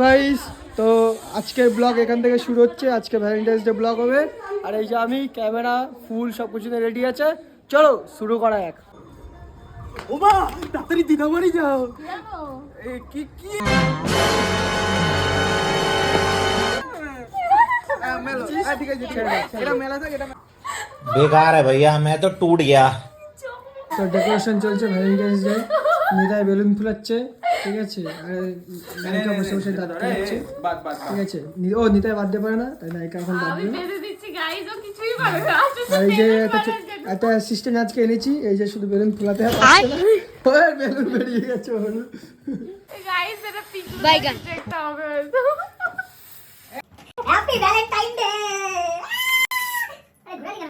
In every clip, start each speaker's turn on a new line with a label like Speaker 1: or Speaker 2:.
Speaker 1: Guys, তো আজকের blog এখান থেকে শুরু হচ্ছে। আজকে ভ্যালেন্টাইন্স ডে ব্লগ হবে। আর এই যে আমি ক্যামেরা ফুল সব কিছু রেডি আছে, চলো শুরু করা যাক। ও মা, তাড়াতাড়ি দিদা বাড়ি যাও। কি কি
Speaker 2: बेकार है भैया, मैं तो टूट गया।
Speaker 1: তো ডেকোরেশন চলছে ভ্যালেন্টাইন্স ডে। নিতাই বেলুন ফুলাচ্ছে, ঠিক আছে। আর নায়িকা বসে বসে দাঁত খাচ্ছে, ঠিক আছে। ও নিতাই বাদ দিতে পারে না, তাই নায়িকা এখন বাদ দিবে। আর এই যে একটা অ্যাসিস্ট্যান্ট আজকে এনেছি, এই যে শুধু বেলুন ফুলাতে হয়, বেলুন বেরিয়ে গেছে ওর।
Speaker 3: Happy Valentine day.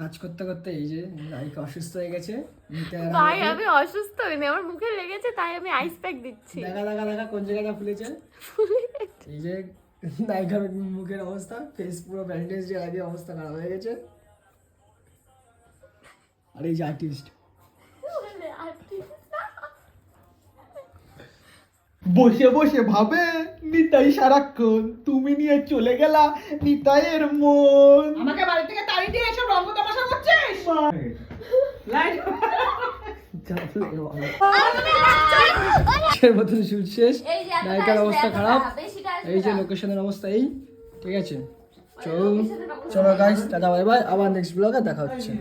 Speaker 1: কাজ করতে করতে এই যে নায়িকা অসুস্থ হয়ে গেছে।
Speaker 4: ভাই আমি অসুস্থ হইনি, আমার মুখে লেগেছে তাই আমি আইস প্যাক দিচ্ছি।
Speaker 1: দেখা কোন জায়গাটা ফুলেছে। এই যে নায়িকার মুখের অবস্থা, ফেস পুরো ব্যান্ডেজ দিয়ে আগে অবস্থা খারাপ হয়ে গেছে। আর এই যে আর্টিস্ট বসে বসে ভাবে নিতাই সারাক্ষণ, তুমি নিয়ে চলে গেলা নিতাইয়ের মন।
Speaker 5: আমাকে বাড়ি থেকে তাড়ি দিয়ে এসব রঙ্গ তামাশা করছিস?
Speaker 1: মতন শুট শেষ, নায়িকার অবস্থা খারাপ। এই যে লোকেশনের অবস্থা এই, ঠিক আছে। চলো গাইস, টাটা বাই বাই, আবার নেক্সট ব্লগে দেখা হচ্ছে।